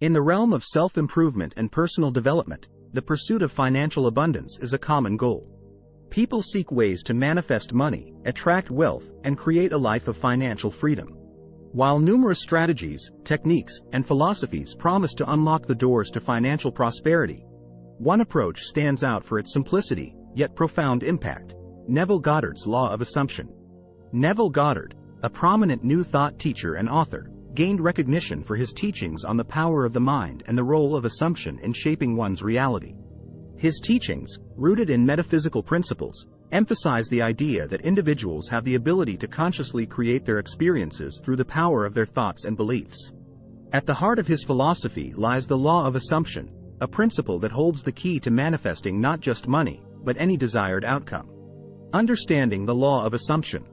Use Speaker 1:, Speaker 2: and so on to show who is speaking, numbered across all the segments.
Speaker 1: In the realm of self-improvement and personal development, the pursuit of financial abundance is a common goal. People seek ways to manifest money, attract wealth, and create a life of financial freedom. While numerous strategies, techniques, and philosophies promise to unlock the doors to financial prosperity, one approach stands out for its simplicity, yet profound impact: Neville Goddard's Law of Assumption. Neville Goddard, a prominent New Thought teacher and author, gained recognition for his teachings on the power of the mind and the role of assumption in shaping one's reality. His teachings, rooted in metaphysical principles, emphasize the idea that individuals have the ability to consciously create their experiences through the power of their thoughts and beliefs. At the heart of his philosophy lies the law of assumption, a principle that holds the key to manifesting not just money, but any desired outcome. Understanding the law of assumption.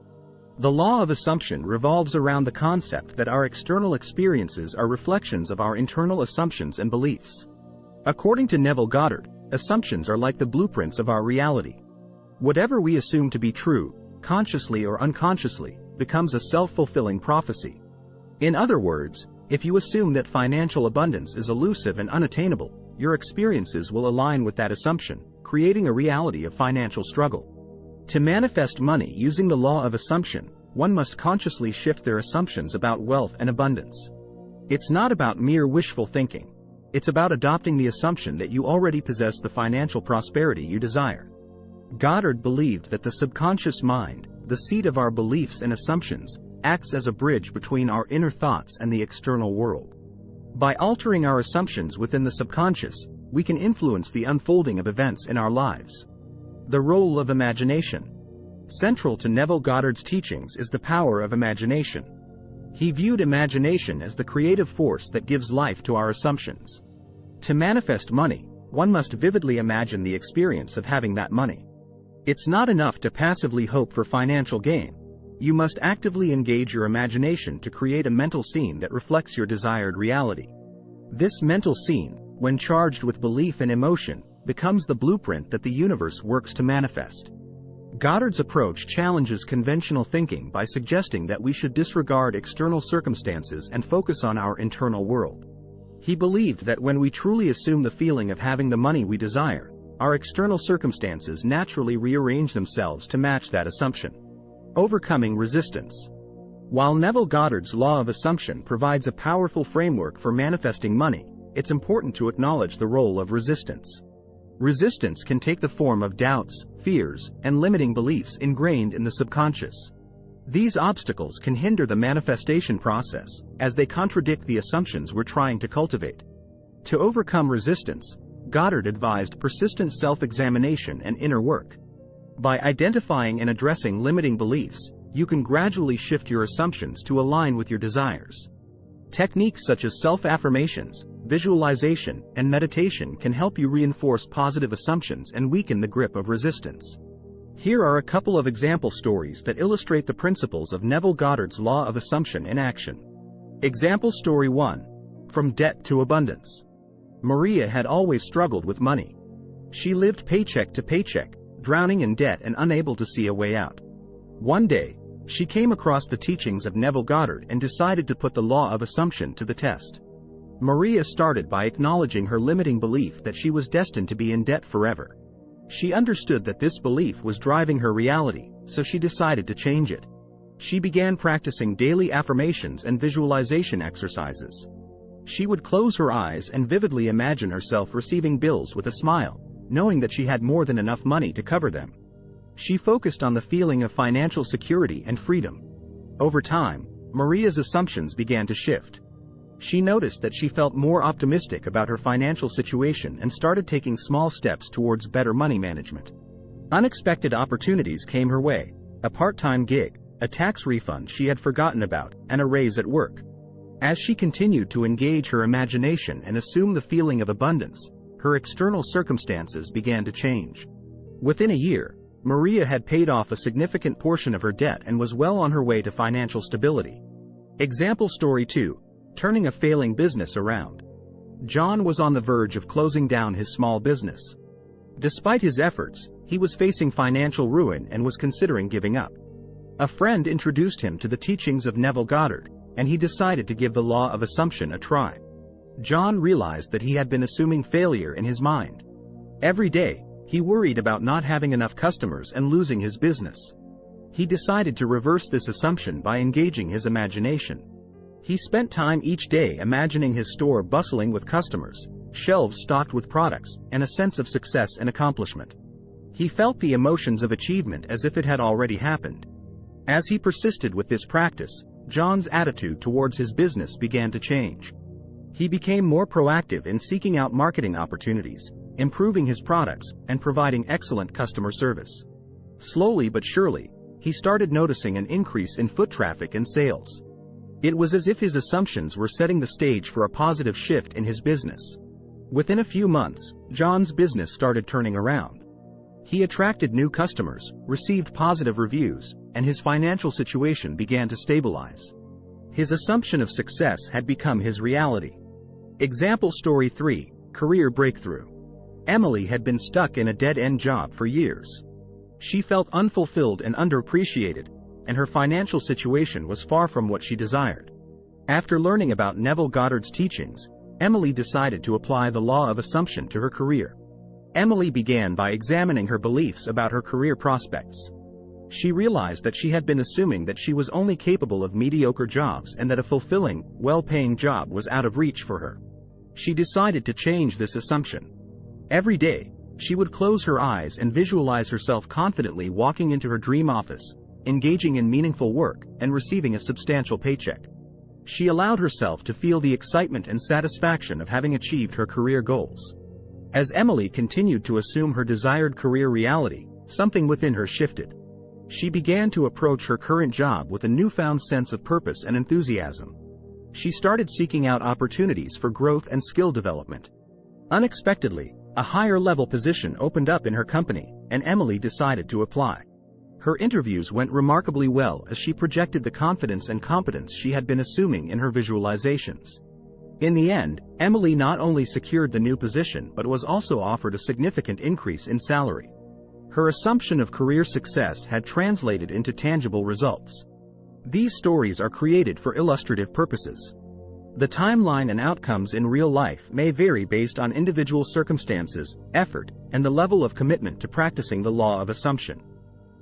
Speaker 1: The law of assumption revolves around the concept that our external experiences are reflections of our internal assumptions and beliefs. According to Neville Goddard, assumptions are like the blueprints of our reality. Whatever we assume to be true, consciously or unconsciously, becomes a self-fulfilling prophecy. In other words, if you assume that financial abundance is elusive and unattainable, your experiences will align with that assumption, creating a reality of financial struggle. To manifest money using the law of assumption, one must consciously shift their assumptions about wealth and abundance. It's not about mere wishful thinking. It's about adopting the assumption that you already possess the financial prosperity you desire. Goddard believed that the subconscious mind, the seat of our beliefs and assumptions, acts as a bridge between our inner thoughts and the external world. By altering our assumptions within the subconscious, we can influence the unfolding of events in our lives. The role of imagination. Central to Neville Goddard's teachings is the power of imagination. He viewed imagination as the creative force that gives life to our assumptions. To manifest money, one must vividly imagine the experience of having that money. It's not enough to passively hope for financial gain. You must actively engage your imagination to create a mental scene that reflects your desired reality. This mental scene, when charged with belief and emotion, becomes the blueprint that the universe works to manifest. Goddard's approach challenges conventional thinking by suggesting that we should disregard external circumstances and focus on our internal world. He believed that when we truly assume the feeling of having the money we desire, our external circumstances naturally rearrange themselves to match that assumption. Overcoming resistance. While Neville Goddard's law of assumption provides a powerful framework for manifesting money, it's important to acknowledge the role of resistance. Resistance can take the form of doubts, fears, and limiting beliefs ingrained in the subconscious. These obstacles can hinder the manifestation process, as they contradict the assumptions we're trying to cultivate. To overcome resistance, Goddard advised persistent self-examination and inner work. By identifying and addressing limiting beliefs, you can gradually shift your assumptions to align with your desires. Techniques such as self-affirmations, visualization, and meditation can help you reinforce positive assumptions and weaken the grip of resistance. Here are a couple of example stories that illustrate the principles of Neville Goddard's law of assumption in action. Example story 1. From debt to abundance. Maria had always struggled with money. She lived paycheck to paycheck, drowning in debt and unable to see a way out. One day, she came across the teachings of Neville Goddard and decided to put the law of assumption to the test. Maria started by acknowledging her limiting belief that she was destined to be in debt forever. She understood that this belief was driving her reality, so she decided to change it. She began practicing daily affirmations and visualization exercises. She would close her eyes and vividly imagine herself receiving bills with a smile, knowing that she had more than enough money to cover them. She focused on the feeling of financial security and freedom. Over time, Maria's assumptions began to shift. She noticed that she felt more optimistic about her financial situation and started taking small steps towards better money management. Unexpected opportunities came her way: a part-time gig, a tax refund she had forgotten about, and a raise at work. As she continued to engage her imagination and assume the feeling of abundance, her external circumstances began to change. Within a year, Maria had paid off a significant portion of her debt and was well on her way to financial stability. Example story 2. Turning a failing business around. John was on the verge of closing down his small business. Despite his efforts, he was facing financial ruin and was considering giving up. A friend introduced him to the teachings of Neville Goddard, and he decided to give the law of assumption a try. John realized that he had been assuming failure in his mind. Every day, he worried about not having enough customers and losing his business. He decided to reverse this assumption by engaging his imagination. He spent time each day imagining his store bustling with customers, shelves stocked with products, and a sense of success and accomplishment. He felt the emotions of achievement as if it had already happened. As he persisted with this practice, John's attitude towards his business began to change. He became more proactive in seeking out marketing opportunities, improving his products, and providing excellent customer service. Slowly but surely, he started noticing an increase in foot traffic and sales. It was as if his assumptions were setting the stage for a positive shift in his business. Within a few months, John's business started turning around. He attracted new customers, received positive reviews, and his financial situation began to stabilize. His assumption of success had become his reality. Example story 3, Career Breakthrough. Emily had been stuck in a dead-end job for years. She felt unfulfilled and underappreciated, and her financial situation was far from what she desired. After learning about Neville Goddard's teachings, Emily decided to apply the law of assumption to her career. Emily began by examining her beliefs about her career prospects. She realized that she had been assuming that she was only capable of mediocre jobs and that a fulfilling, well-paying job was out of reach for her. She decided to change this assumption. Every day, she would close her eyes and visualize herself confidently walking into her dream office, engaging in meaningful work, and receiving a substantial paycheck. She allowed herself to feel the excitement and satisfaction of having achieved her career goals. As Emily continued to assume her desired career reality, something within her shifted. She began to approach her current job with a newfound sense of purpose and enthusiasm. She started seeking out opportunities for growth and skill development. Unexpectedly, a higher-level position opened up in her company, and Emily decided to apply. Her interviews went remarkably well as she projected the confidence and competence she had been assuming in her visualizations. In the end, Emily not only secured the new position but was also offered a significant increase in salary. Her assumption of career success had translated into tangible results. These stories are created for illustrative purposes. The timeline and outcomes in real life may vary based on individual circumstances, effort, and the level of commitment to practicing the law of assumption.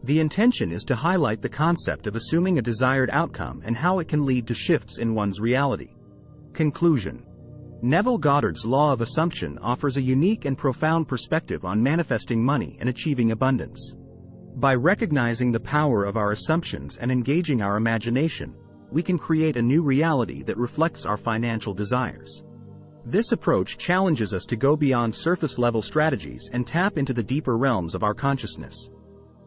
Speaker 1: The intention is to highlight the concept of assuming a desired outcome and how it can lead to shifts in one's reality. Conclusion. Neville Goddard's law of assumption offers a unique and profound perspective on manifesting money and achieving abundance. By recognizing the power of our assumptions and engaging our imagination, we can create a new reality that reflects our financial desires. This approach challenges us to go beyond surface-level strategies and tap into the deeper realms of our consciousness.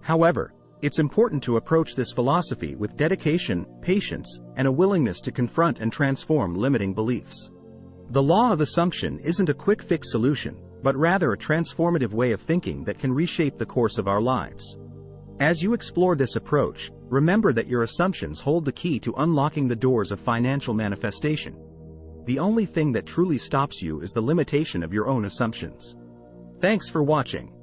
Speaker 1: However, it's important to approach this philosophy with dedication, patience, and a willingness to confront and transform limiting beliefs. The law of assumption isn't a quick-fix solution, but rather a transformative way of thinking that can reshape the course of our lives. As you explore this approach, remember that your assumptions hold the key to unlocking the doors of financial manifestation. The only thing that truly stops you is the limitation of your own assumptions. Thanks for watching.